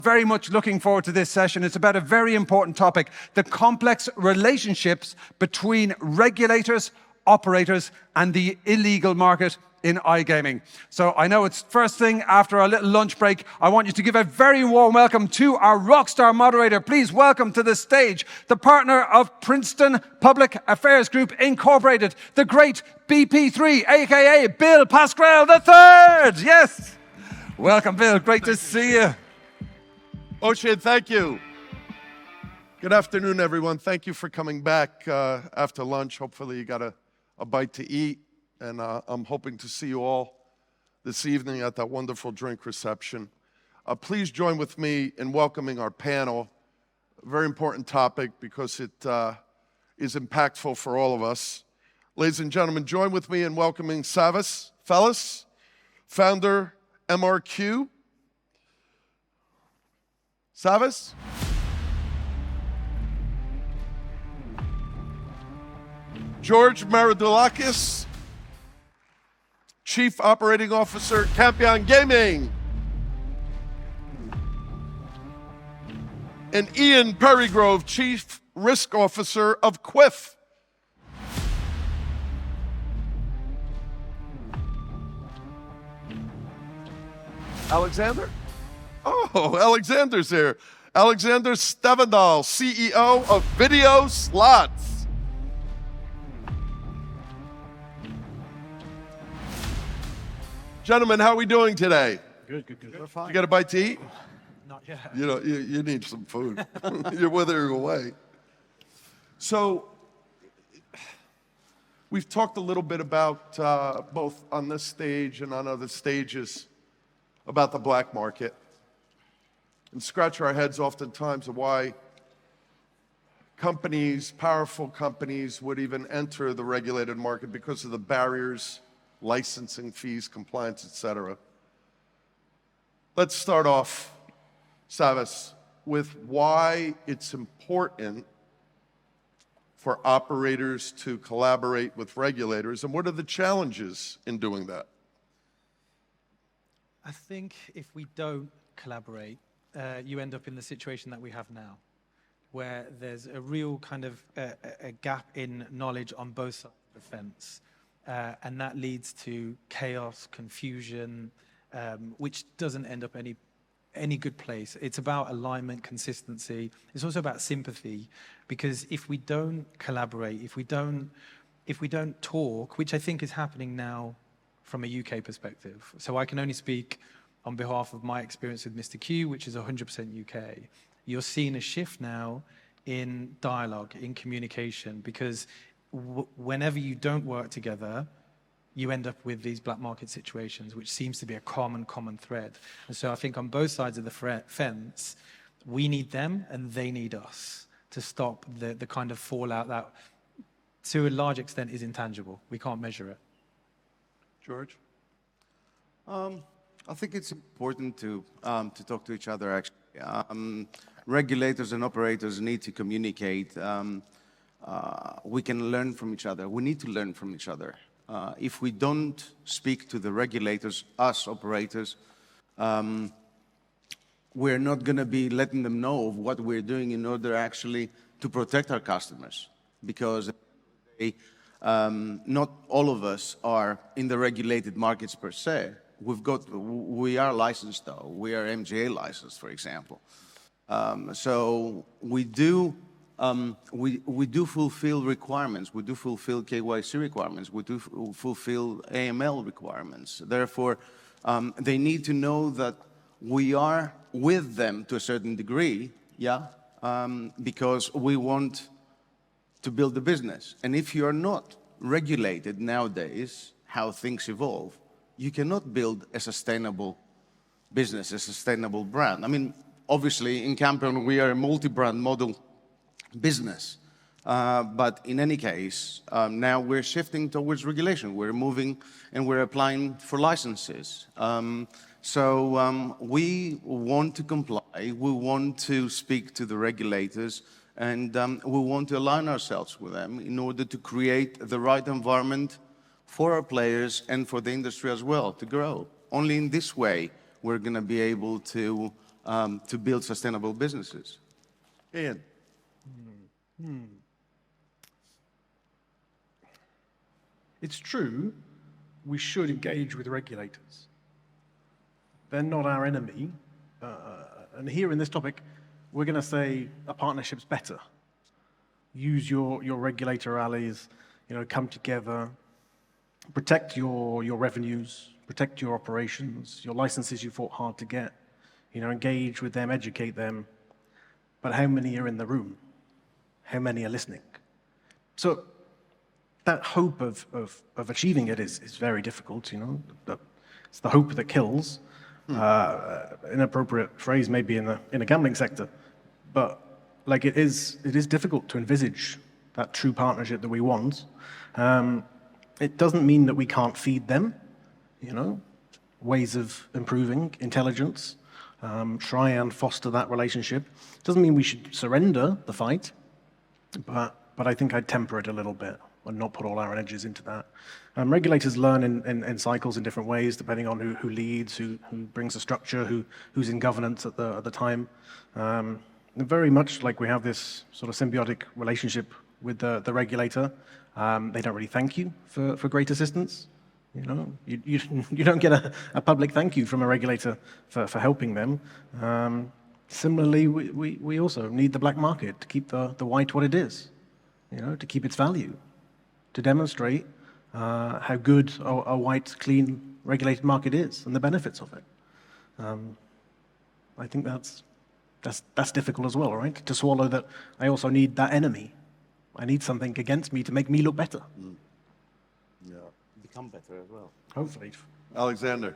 Very much looking forward to this session. It's about a very important topic, the complex relationships between regulators, operators, and the illegal market in iGaming. So I know it's first thing after our little lunch break. I want you to give a very warm welcome to our rockstar moderator. Please welcome to the stage the partner of Princeton Public Affairs Group Incorporated, the great BP3, aka Bill Pasquale III. Yes. Welcome, Bill. Great to see you. Ocean, thank you. Good afternoon, everyone. Thank you for coming back after lunch. Hopefully you got a bite to eat, and I'm hoping to see you all this evening at that wonderful drink reception. Please join with me in welcoming our panel. A very important topic because it is impactful for all of us. Ladies and gentlemen, join with me in welcoming Savas Fellis, founder MRQ. Savas? George Maridulakis, Chief Operating Officer, Campion Gaming. And Ian Perrygrove, Chief Risk Officer of Quiff. Alexander? Oh, Alexander's here. Alexander Stevendal, CEO of Video Slots. Gentlemen, how are we doing today? Good. We're fine. You got a bite to eat? Not yet. You know, you need some food. You're withering away. So, we've talked a little bit about, both on this stage and on other stages, about the black market. And scratch our heads oftentimes of why companies, powerful companies, would even enter the regulated market because of the barriers, licensing fees, compliance, etc. Let's start off, Savas, with why it's important for operators to collaborate with regulators, and what are the challenges in doing that? I think if we don't collaborate, you end up in the situation that we have now, where there's a real kind of a gap in knowledge on both sides of the fence. And that leads to chaos, confusion, which doesn't end up any good place. It's about alignment, consistency. It's also about sympathy, because if we don't collaborate, if we don't talk, which I think is happening now from a UK perspective. So I can only speak on behalf of my experience with Mr. Q, which is 100% UK. You're seeing a shift now in dialogue, in communication, because whenever you don't work together, you end up with these black market situations, which seems to be a common thread. And so I think on both sides of the fence, we need them and they need us to stop the kind of fallout that, to a large extent, is intangible. We can't measure it. George? I think it's important to talk to each other, actually. Regulators and operators need to communicate. We can learn from each other. We need to learn from each other. If we don't speak to the regulators, us operators, we're not going to be letting them know of what we're doing in order actually to protect our customers. Because not all of us are in the regulated markets per se. We are licensed though. We are MGA licensed, for example. So we do fulfill requirements. We do fulfill KYC requirements. We do fulfill AML requirements. Therefore, they need to know that we are with them to a certain degree, because we want to build a business. And if you are not regulated nowadays, how things evolve, you cannot build a sustainable business, a sustainable brand. I mean, obviously, in Campion, we are a multi-brand model business. But in any case, now we're shifting towards regulation. We're moving and we're applying for licenses. So we want to comply. We want to speak to the regulators, and we want to align ourselves with them in order to create the right environment for our players and for the industry as well to grow. Only in this way we're going to be able to to build sustainable businesses. Ian. It's true, we should engage with regulators. They're not our enemy. And here in this topic, we're going to say a partnership's better. Use your regulator allies, come together, protect your revenues, protect your operations, your licenses you fought hard to get, engage with them, educate them. But how many are in the room? How many are listening? So that hope of achieving it is very difficult, It's the hope that kills. Inappropriate phrase maybe in the gambling sector, but it is difficult to envisage that true partnership that we want. It doesn't mean that we can't feed them, ways of improving intelligence, try and foster that relationship. It doesn't mean we should surrender the fight, but I think I'd temper it a little bit and not put all our energies into that. Regulators learn in cycles in different ways, depending on who leads, who brings the structure, who's in governance at the time. And very much like we have this sort of symbiotic relationship with the regulator. They don't really thank you for great assistance. You don't get a public thank you from a regulator for helping them. Similarly, we also need the black market to keep the white what it is, to keep its value, to demonstrate how good a white, clean, regulated market is and the benefits of it. I think that's difficult as well, right? To swallow that I also need that enemy. I need something against me to make me look better. Yeah. Become better as well. Hopefully. Alexander.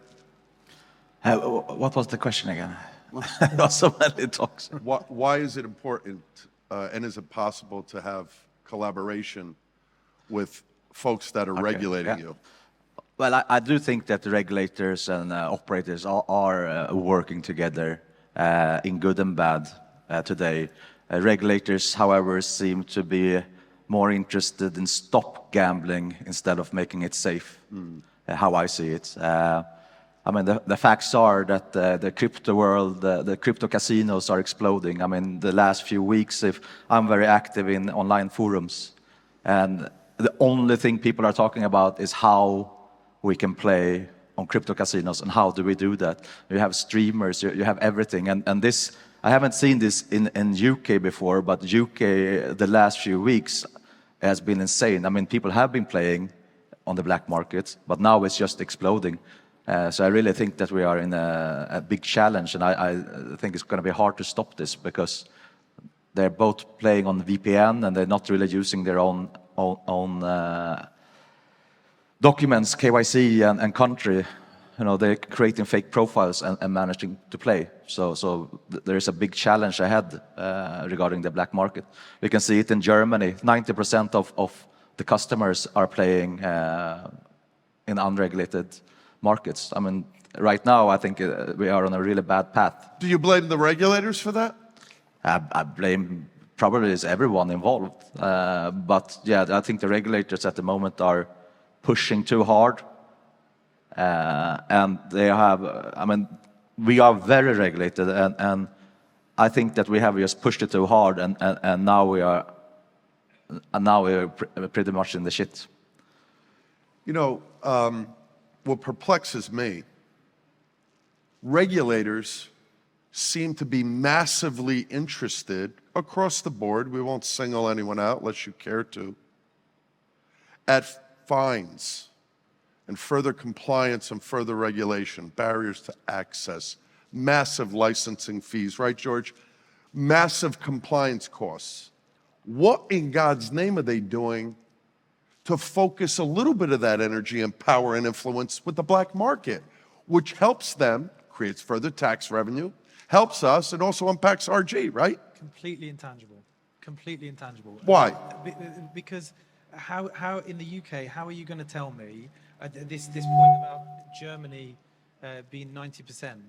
What was the question again? There are so many talks. Why is it important and is it possible to have collaboration with folks that are regulating you? Well, I do think that the regulators and operators are working together in good and bad today. Regulators, however, seem to be more interested in stop gambling instead of making it safe, how I see it. I mean, the facts are that the crypto world, the crypto casinos are exploding. I mean, the last few weeks, if I'm very active in online forums, and the only thing people are talking about is how we can play on crypto casinos and how do we do that. You have streamers, you have everything. And this, I haven't seen this in UK before, but UK, the last few weeks has been insane. I mean, people have been playing on the black market, but now it's just exploding. So I really think that we are in a big challenge, and I think it's going to be hard to stop this because they're both playing on VPN and they're not really using their own documents, KYC and country. They're creating fake profiles and managing to play. So there is a big challenge ahead regarding the black market. We can see it in Germany. 90% of the customers are playing in unregulated markets. I mean, right now, I think we are on a really bad path. Do you blame the regulators for that? I blame probably is everyone involved. But yeah, I think the regulators at the moment are pushing too hard. And they have, I mean, we are very regulated, and I think that we have just pushed it too hard, and now we are pretty much in the shit. What perplexes me, regulators seem to be massively interested across the board, we won't single anyone out unless you care to, at fines and further compliance and further regulation, barriers to access, massive licensing fees, right, George? Massive compliance costs. What in God's name are they doing to focus a little bit of that energy and power and influence with the black market, which helps them, creates further tax revenue, helps us, and also impacts RG, right? Completely intangible. Completely intangible. Why? Because how in the UK, how are you going to tell me this point about Germany being 90%?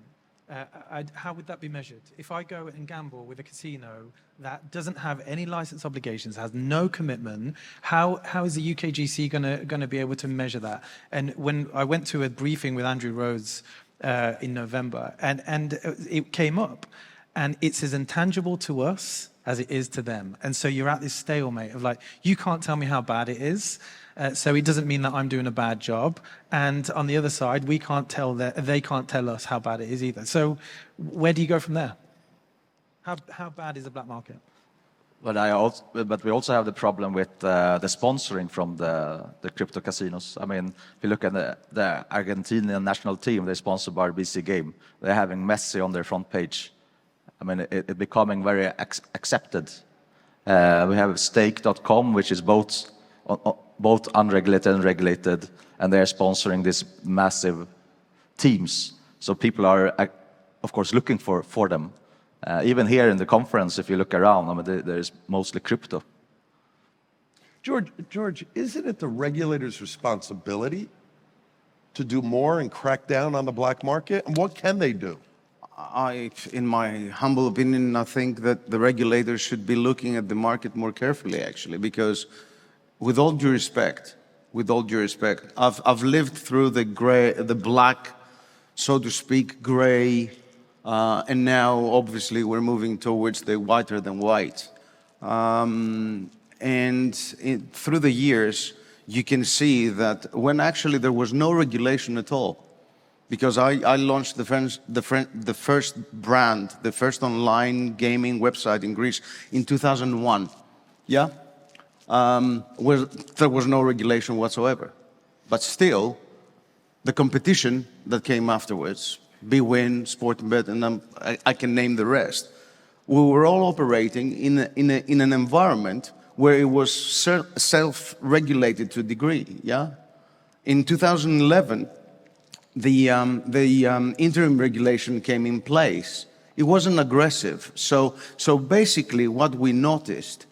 How would that be measured? If I go and gamble with a casino that doesn't have any license obligations, has no commitment, how is the UKGC going to be able to measure that? And when I went to a briefing with Andrew Rhodes in November, and it came up, and it's as intangible to us as it is to them. And so you're at this stalemate of like, you can't tell me how bad it is, so it doesn't mean that I'm doing a bad job. And on the other side, we can't tell they can't tell us how bad it is either. So where do you go from there? How bad is the black market? But we also have the problem with the sponsoring from the crypto casinos. I mean, if you look at the Argentinian national team, they're sponsored by BC Game. They're having Messi on their front page. I mean, it's becoming very accepted. We have stake.com, which is both unregulated and regulated, and they're sponsoring these massive teams. So people are, of course, looking for them. Even here in the conference, if you look around, I mean, there's mostly crypto. George, isn't it the regulators' responsibility to do more and crack down on the black market? And what can they do? In my humble opinion, I think that the regulators should be looking at the market more carefully, actually, because with all due respect, I've lived through the black, so to speak, gray, and now obviously we're moving towards the whiter than white. Through the years, you can see that when actually there was no regulation at all, because I launched the first brand, the first online gaming website in Greece in 2001, yeah? Where there was no regulation whatsoever. But still, the competition that came afterwards, bwin, Sportingbet, and I can name the rest, we were all operating in an environment where it was self-regulated to a degree, yeah? In 2011, the interim regulation came in place. It wasn't aggressive. So basically what we noticed,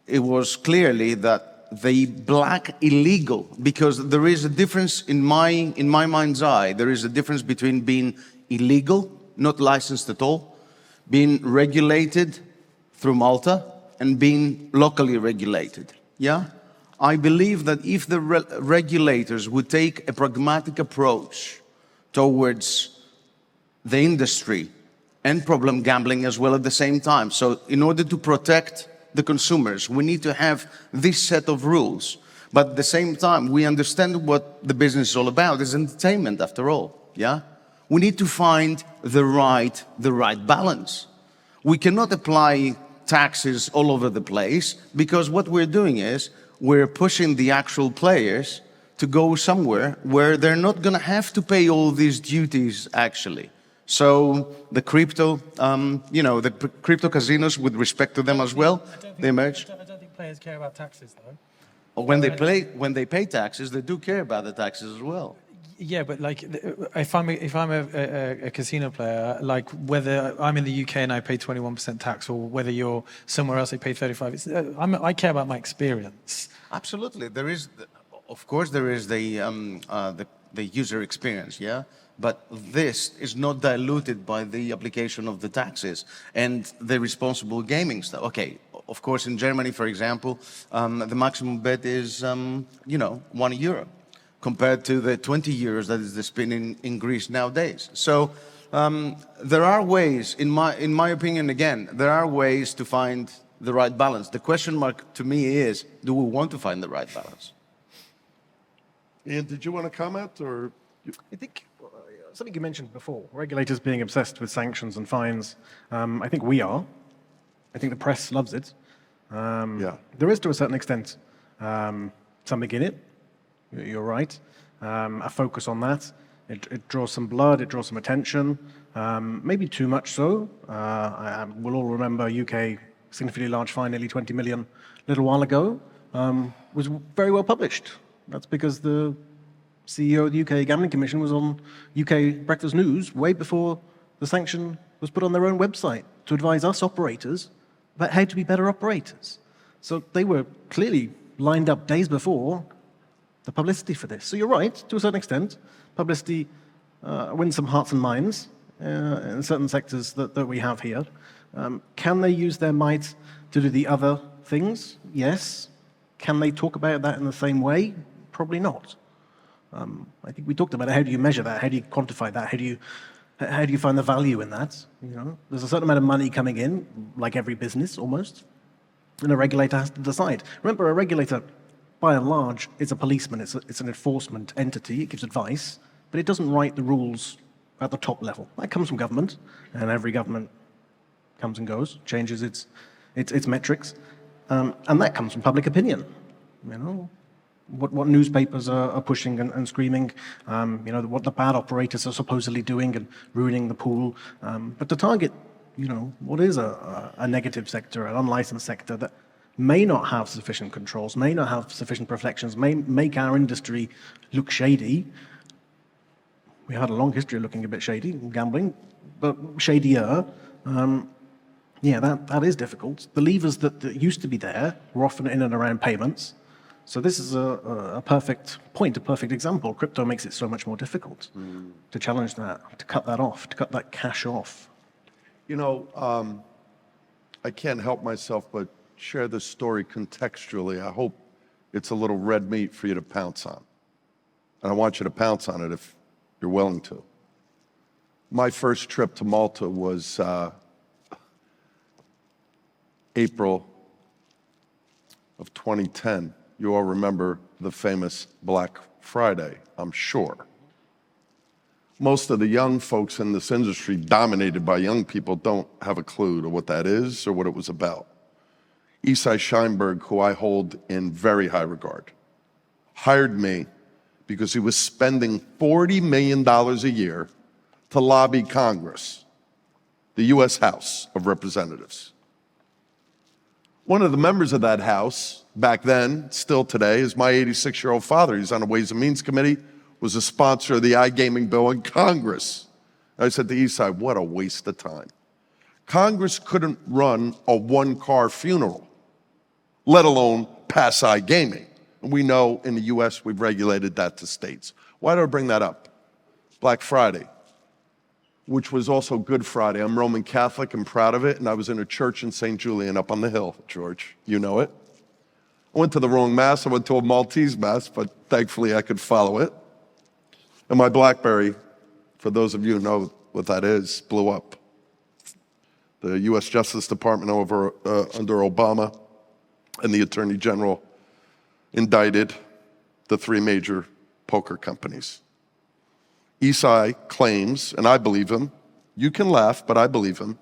it was clearly that the black illegal, because there is a difference in my mind's eye, there is a difference between being illegal, not licensed at all, being regulated through Malta, and being locally regulated, yeah? I believe that if the regulators would take a pragmatic approach towards the industry and problem gambling as well at the same time. So in order to protect the consumers, we need to have this set of rules. But at the same time, we understand what the business is all about. It's entertainment after all, yeah? We need to find the right balance. We cannot apply taxes all over the place, because what we're doing is we're pushing the actual players to go somewhere where they're not going to have to pay all these duties, actually. So the crypto, the crypto casinos, with respect to them as well, they emerge. I don't think players care about taxes, though. When they pay taxes, they do care about the taxes as well. Yeah, but like, if I'm a casino player, like whether I'm in the UK and I pay 21% tax, or whether you're somewhere else, they pay 35%. I care about my experience. Absolutely, there is. Of course, there is the user experience, yeah? But this is not diluted by the application of the taxes and the responsible gaming stuff. Okay, of course, in Germany, for example, the maximum bet is, €1, compared to the 20 euros that is the spin in Greece nowadays. So there are ways, in my opinion, again, there are ways to find the right balance. The question mark to me is, do we want to find the right balance? Ian, did you want to comment, or? I think something you mentioned before, regulators being obsessed with sanctions and fines. I think we are. I think the press loves it. Yeah. There is, to a certain extent, something in it. You're right. A focus on that. It draws some blood, it draws some attention, maybe too much so. We'll all remember UK significantly large fine, nearly 20 million, a little while ago, was very well published. That's because the CEO of the UK Gambling Commission was on UK Breakfast News way before the sanction was put on their own website to advise us operators about how to be better operators. So they were clearly lined up days before the publicity for this. So you're right, to a certain extent, publicity wins some hearts and minds in certain sectors that we have here. Can they use their might to do the other things? Yes. Can they talk about that in the same way? Probably not. I think we talked about it. How do you measure that? How do you quantify that? How do you find the value in that? There's a certain amount of money coming in, like every business almost, and a regulator has to decide. Remember, a regulator, by and large, is a policeman. It's an enforcement entity. It gives advice, but it doesn't write the rules at the top level. That comes from government, and every government comes and goes, changes its metrics, and that comes from public opinion. What newspapers are pushing and screaming, what the bad operators are supposedly doing and ruining the pool. But to target, what is a negative sector, an unlicensed sector that may not have sufficient controls, may not have sufficient protections, may make our industry look shady. We had a long history of looking a bit shady in gambling, but shadier. That is difficult. The levers that used to be there were often in and around payments. So this is a perfect point, a perfect example. Crypto makes it so much more difficult to challenge that, to cut that off, to cut that cash off. I can't help myself but share this story contextually. I hope it's a little red meat for you to pounce on. And I want you to pounce on it if you're willing to. My first trip to Malta was April of 2010. You all remember the famous Black Friday, I'm sure. Most of the young folks in this industry, dominated by young people, don't have a clue to what that is or what it was about. Isai Scheinberg, who I hold in very high regard, hired me because he was spending $40 million a year to lobby Congress, the U.S. House of Representatives. One of the members of that House, back then, still today, is my 86-year-old father. He's on the Ways and Means Committee, was a sponsor of the iGaming bill in Congress. I said to Isai, what a waste of time. Congress couldn't run a one-car funeral, let alone pass iGaming. And we know in the US we've regulated that to states. Why do I bring that up? Black Friday, which was also Good Friday. I'm Roman Catholic and proud of it, and I was in a church in St. Julian up on the hill, George. You know it. I went to the wrong mass. I went to a Maltese mass, but thankfully I could follow it. And my BlackBerry, for those of you who know what that is, blew up. The US Justice Department under Obama and the Attorney General indicted the three major poker companies. Isai claims, and I believe him, you can laugh, but I believe him,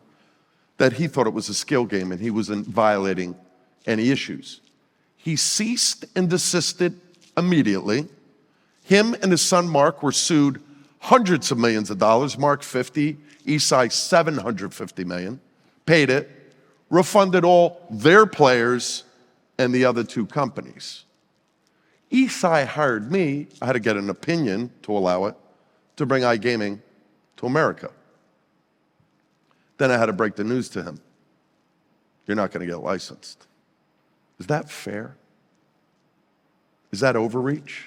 that he thought it was a skill game and he wasn't violating any issues. He ceased and desisted immediately. Him and his son Mark were sued hundreds of millions of dollars. Mark 50, Isai 750 million, paid it, refunded all their players and the other two companies. Isai hired me, I had to get an opinion to allow it, to bring iGaming to America. Then I had to break the news to him. You're not going to get licensed. Is that fair? Is that overreach?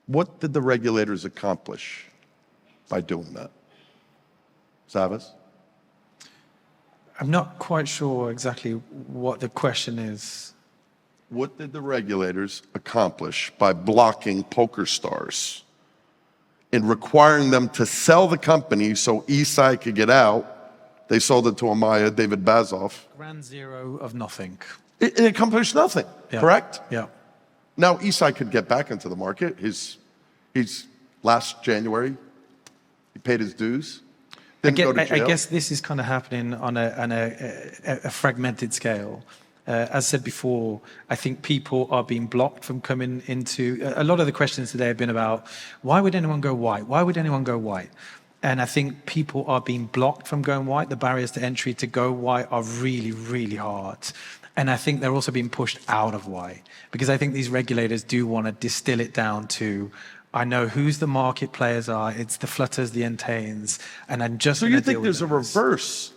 What did the regulators accomplish by doing that? Savas? I'm not quite sure exactly what the question is. What did the regulators accomplish by blocking PokerStars and requiring them to sell the company so Isai could get out? They sold it to Amaya, David Bazoff. Ground zero of nothing. It accomplished nothing, correct? Yeah. Now Isai could get back into the market. He's last January, he paid his dues. Didn't go to jail. I guess this is kind of happening on a fragmented scale. As said before, I think people are being blocked from coming into... A lot of the questions today have been about, why would anyone go white? Why would anyone go white? And I think people are being blocked from going white. The barriers to entry to go white are really, really hard. And I think they're also being pushed out of white. Because I think these regulators do want to distill it down to, I know who's the market players are, it's the Flutters, the Entains, and I'm just... So you think there's a reverse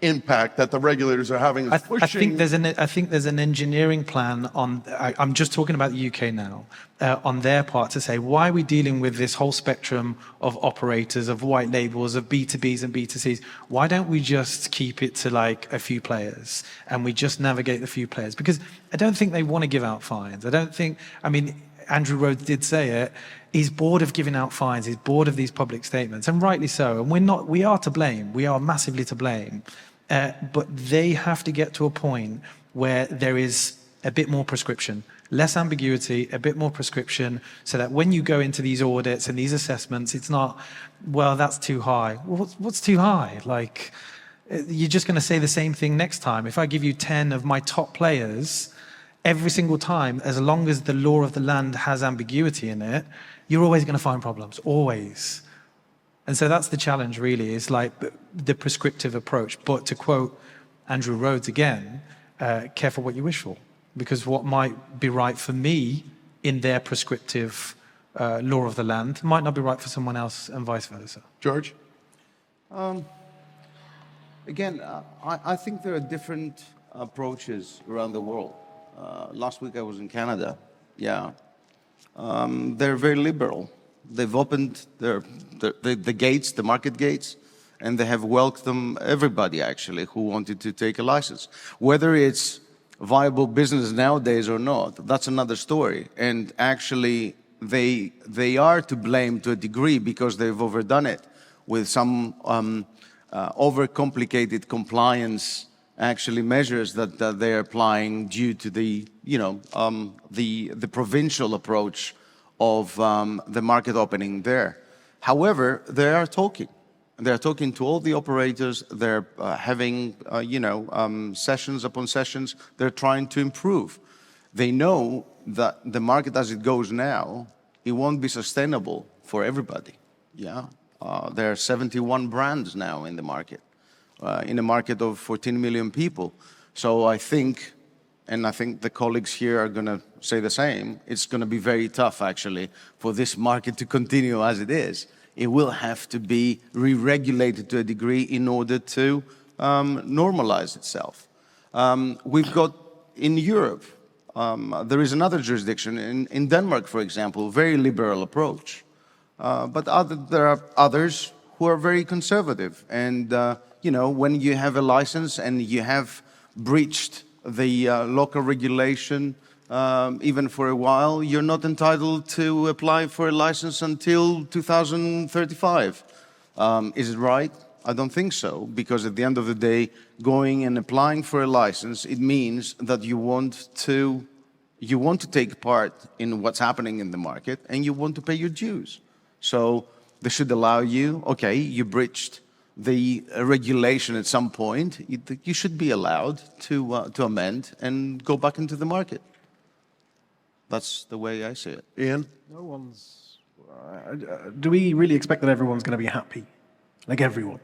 impact that the regulators are having? I think there's an engineering plan on, I'm just talking about the UK now, on their part to say, why are we dealing with this whole spectrum of operators, of white labels, of B2Bs and B2Cs? Why don't we just keep it to like a few players and we just navigate the few players? Because I don't think they want to give out fines. I don't think, I mean, Andrew Rhodes did say it, He's bored of giving out fines. He's bored of these public statements, and rightly so. And we are to blame. We are massively to blame. But they have to get to a point where there is a bit more prescription, less ambiguity, a bit more prescription, so that when you go into these audits and these assessments, it's not, well, that's too high. Well, what's too high? Like, you're just going to say the same thing next time. If I give you 10 of my top players, every single time, as long as the law of the land has ambiguity in it, you're always going to find problems, always. And so that's the challenge, really, is like the prescriptive approach. But to quote Andrew Rhodes again, careful what you wish for. Because what might be right for me in their prescriptive law of the land might not be right for someone else, and vice versa. George? Again, I think there are different approaches around the world. Last week I was in Canada. Yeah. They're very liberal. They've opened the gates, the market gates, and they have welcomed everybody, actually, who wanted to take a license. Whether it's viable business nowadays or not, that's another story. And actually, they are to blame to a degree because they've overdone it with some overcomplicated compliance actually measures that they're applying due to the the provincial approach of the market opening there. However, they are talking. They're talking to all the operators. They're having sessions upon sessions. They're trying to improve. They know that the market as it goes now, it won't be sustainable for everybody. Yeah, there are 71 brands now in the market. In a market of 14 million people. So I think, and I think the colleagues here are going to say the same, it's going to be very tough, actually, for this market to continue as it is. It will have to be re-regulated to a degree in order to normalize itself. We've got, in Europe, there is another jurisdiction, in Denmark, for example, very liberal approach. But there are others who are very conservative. And when you have a license and you have breached the local regulation, even for a while, you're not entitled to apply for a license until 2035. Is it right? I don't think so, because at the end of the day, going and applying for a license, it means that you want to take part in what's happening in the market and you want to pay your dues. So they should allow you, okay, you breached the regulation at some point, you should be allowed to amend and go back into the market. That's the way I see it. Ian? No one's... do we really expect that everyone's going to be happy? Like everyone?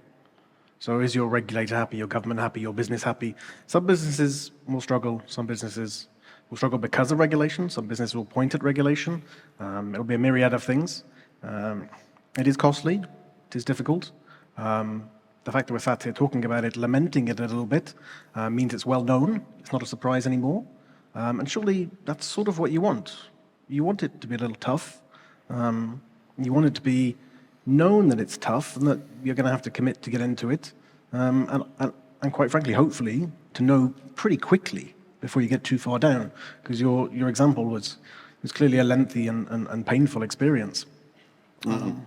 So is your regulator happy, your government happy, your business happy? Some businesses will struggle, some businesses will struggle because of regulation, some businesses will point at regulation. It'll be a myriad of things. It is costly, it is difficult. The fact that we're sat here talking about it, lamenting it a little bit, means it's well known, it's not a surprise anymore. And surely that's sort of what you want. You want it to be a little tough. You want it to be known that it's tough and that you're going to have to commit to get into it. And quite frankly, hopefully, to know pretty quickly before you get too far down. Because your example was clearly a lengthy and painful experience. Mm-hmm.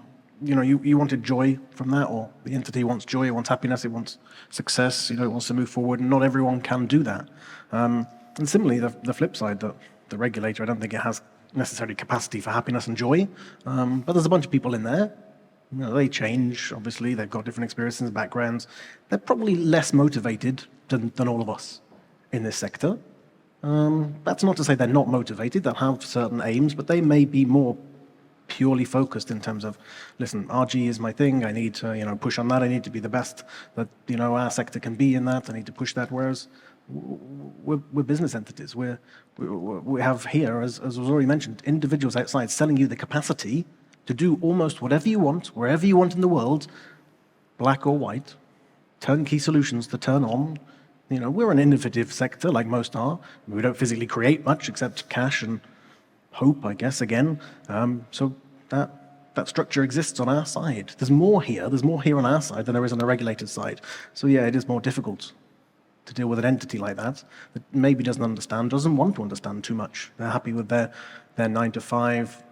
You wanted joy from that, or the entity wants joy, it wants happiness, it wants success, it wants to move forward, and not everyone can do that. And similarly, the flip side, the regulator, I don't think it has necessarily capacity for happiness and joy, but there's a bunch of people in there. They change, obviously, they've got different experiences and backgrounds. They're probably less motivated than all of us in this sector. That's not to say they're not motivated, they'll have certain aims, but they may be more purely focused in terms of, listen, RG is my thing, I need to push on that, I need to be the best that our sector can be in that, I need to push that, whereas we're business entities. We have here, as was already mentioned, individuals outside selling you the capacity to do almost whatever you want, wherever you want in the world, black or white, turnkey solutions to turn on. We're an innovative sector, like most are. We don't physically create much except cash and hope, I guess, again. So that structure exists on our side. There's more here on our side than there is on the regulator's side. So yeah, it is more difficult to deal with an entity like that maybe doesn't want to understand too much. They're happy with their 9 to 5,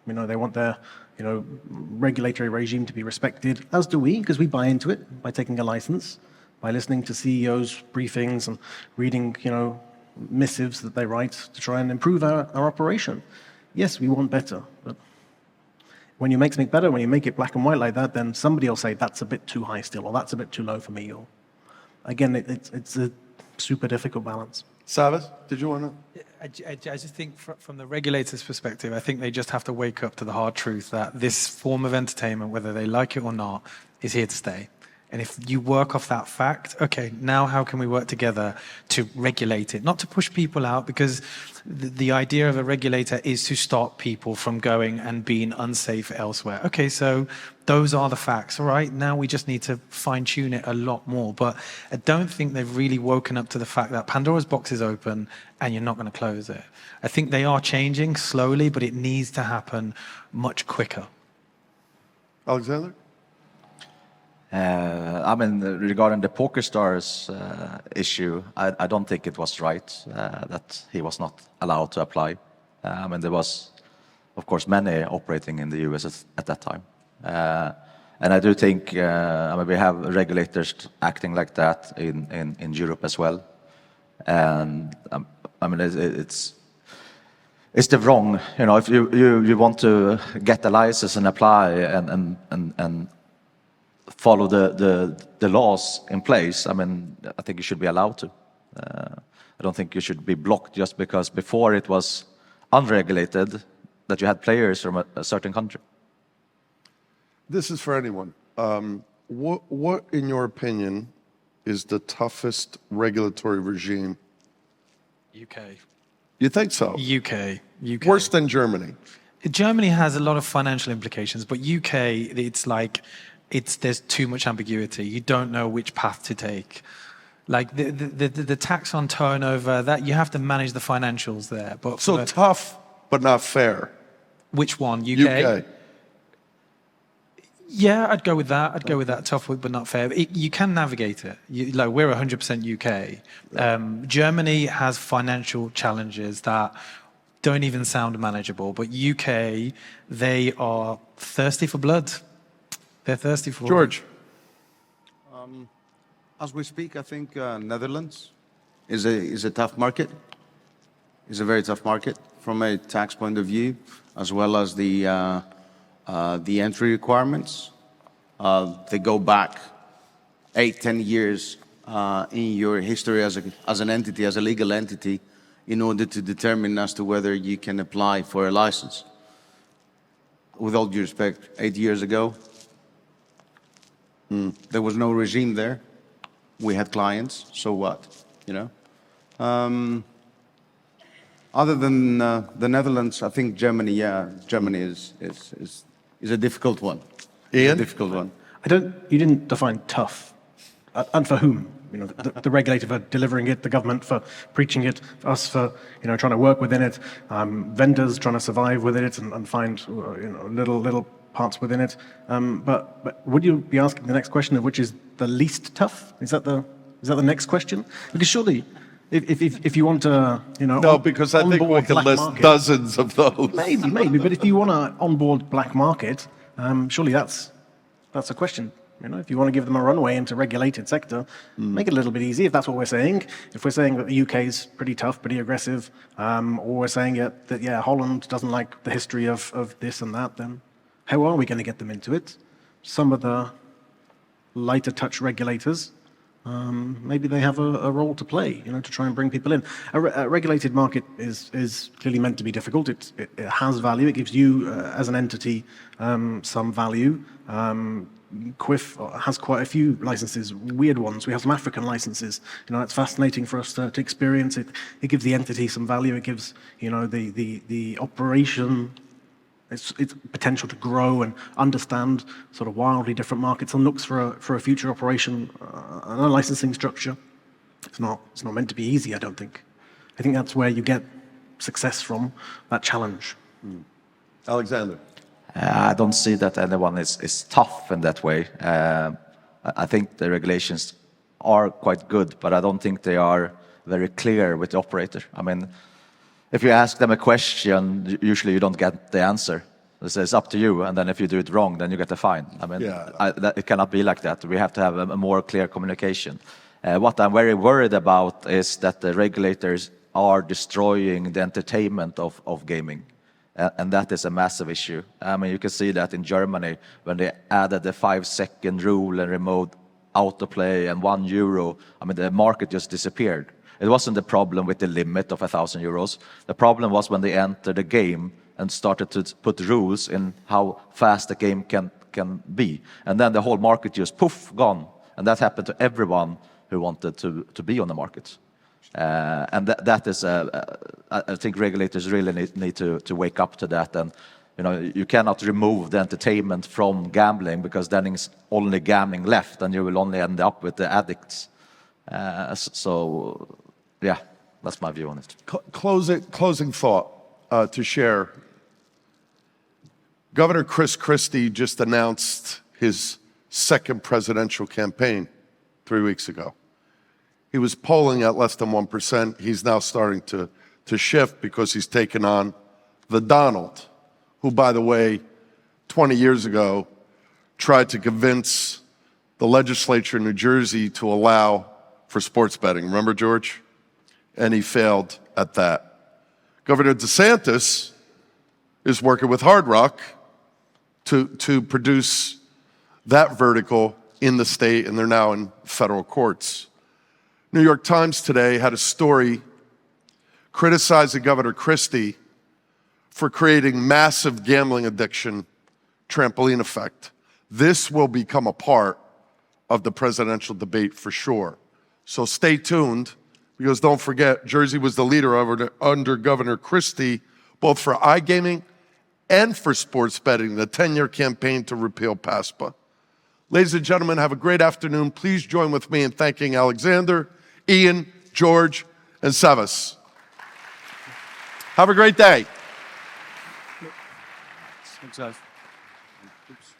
You know, they want their, you know, regulatory regime to be respected, as do we, because we buy into it by taking a license, by listening to CEOs' briefings and reading, you know, missives that they write to try and improve our operation. Yes, we want better, but when you make something better, when you make it black and white like that, then somebody will say, that's a bit too high still, or that's a bit too low for me. Or again, it's a super difficult balance. Savas, did you want to? I just think from the regulator's perspective, I think they just have to wake up to the hard truth that this form of entertainment, whether they like it or not, is here to stay. And if you work off that fact, okay, now how can we work together to regulate it? Not to push people out, because the idea of a regulator is to stop people from going and being unsafe elsewhere. Okay, so those are the facts, all right? Now we just need to fine-tune it a lot more. But I don't think they've really woken up to the fact that Pandora's box is open and you're not going to close it. I think they are changing slowly, but it needs to happen much quicker. Alexander? I mean, regarding the PokerStars issue, I don't think it was right that he was not allowed to apply. I mean, there was, of course, many operating in the US at that time. And I do think I mean, we have regulators acting like that in Europe as well. And I mean, it's the wrong, you know, if you want to get the license and apply and follow the laws in place, I mean, I think you should be allowed to. I don't think you should be blocked just because before it was unregulated that you had players from a certain country. This is for anyone. What, in your opinion, is the toughest regulatory regime? UK. You think so? UK. Worse than Germany? Germany has a lot of financial implications, but UK, it's like, there's too much ambiguity. You don't know which path to take. Like the tax on turnover, that you have to manage the financials there. But so tough, but not fair. Which one? UK? UK. Yeah, I'd go with that. I'd go with that. Tough, but not fair. You can navigate it. Like we're 100% UK. Germany has financial challenges that don't even sound manageable. But UK, they are thirsty for blood. They're thirsty for George. As we speak, I think Netherlands is a tough market. It's a very tough market from a tax point of view, as well as the entry requirements. They go back 8-10 years in your history as an entity, as a legal entity, in order to determine as to whether you can apply for a license. With all due respect, 8 years ago, there was no regime there. We had clients, so what, you know? Other than the Netherlands, I think Germany, Germany is a difficult one. Ian? A difficult one. You didn't define tough. And for whom? You know, the regulator for delivering it, the government for preaching it, us for, you know, trying to work within it, vendors trying to survive within it and find, you know, little parts within it. But would you be asking the next question of which is the least tough? Is that the next question? Because surely, if you want to, you know, No, because I think we can list dozens of those. Maybe. But if you want to onboard black market, surely that's a question. You know, if you want to give them a runway into regulated sector, make it a little bit easy. If that's what we're saying, if we're saying that the UK is pretty tough, pretty aggressive, or we're saying that Holland doesn't like the history of this and that, then how are we going to get them into it? Some of the lighter touch regulators, maybe they have a role to play, you know, to try and bring people in. A regulated market is clearly meant to be difficult. It has value. It gives you, as an entity, some value. Quiff has quite a few licenses, weird ones. We have some African licenses. You know, it's fascinating for us to experience it. It gives the entity some value. It gives, you know, the operation its potential to grow and understand sort of wildly different markets and looks for a future operation and a licensing structure. It's not meant to be easy, I don't think. I think that's where you get success from, that challenge. Alexander. I don't see that anyone is tough in that way. I think the regulations are quite good, but I don't think they are very clear with the operator. I mean, if you ask them a question, usually you don't get the answer. It's up to you, and then if you do it wrong, then you get a fine. I mean, it cannot be like that. We have to have a more clear communication. What I'm very worried about is that the regulators are destroying the entertainment of gaming. And that is a massive issue. I mean, you can see that in Germany when they added the 5-second rule and remote autoplay and €1. I mean, the market just disappeared. It wasn't the problem with the limit of €1,000. The problem was when they entered the game and started to put rules in how fast the game can be. And then the whole market just poof, gone. And that happened to everyone who wanted to be on the market. And that is, I think regulators really need to wake up to that. And you cannot remove the entertainment from gambling, because then it's only gambling left, and you will only end up with the addicts. So, yeah, that's my view on it. Closing thought to share. Governor Chris Christie just announced his second presidential campaign 3 weeks ago. He was polling at less than 1%. He's now starting to shift because he's taken on the Donald, who, by the way, 20 years ago, tried to convince the legislature in New Jersey to allow for sports betting. Remember, George? And he failed at that. Governor DeSantis is working with Hard Rock to produce that vertical in the state, and they're now in federal courts. New York Times today had a story criticizing Governor Christie for creating massive gambling addiction trampoline effect. This will become a part of the presidential debate for sure. So stay tuned, because don't forget, Jersey was the leader under Governor Christie, both for iGaming and for sports betting, the 10-year campaign to repeal PASPA. Ladies and gentlemen, have a great afternoon. Please join with me in thanking Alexander, Ian, George, and Savas. Have a great day. Thanks, guys. Oops.